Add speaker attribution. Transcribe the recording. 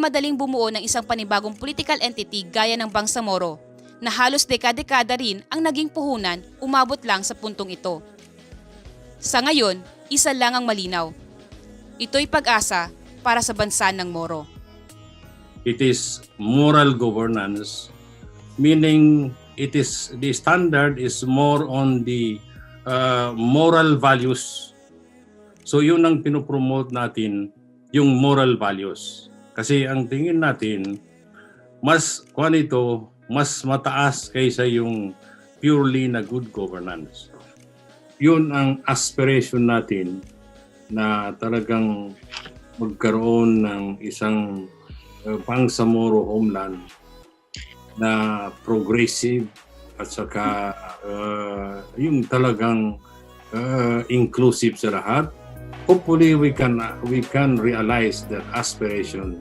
Speaker 1: madaling bumuo ng isang panibagong political entity gaya ng Bangsamoro na halos dekada-dekada rin ang naging puhunan umabot lang sa puntong ito. Sa ngayon, isa lang ang malinaw. Ito'y pag-asa para sa bansa ng Moro.
Speaker 2: It is moral governance, meaning the standard is more on the moral values. So yun ang pinopromote natin, yung moral values. Kasi ang tingin natin, mas mataas kaysa yung purely na good governance. Yun ang aspiration natin na talagang magkaroon ng isang Bangsamoro homeland na progressive at saka yung talagang inclusive sa lahat. Hopefully we can realize that aspiration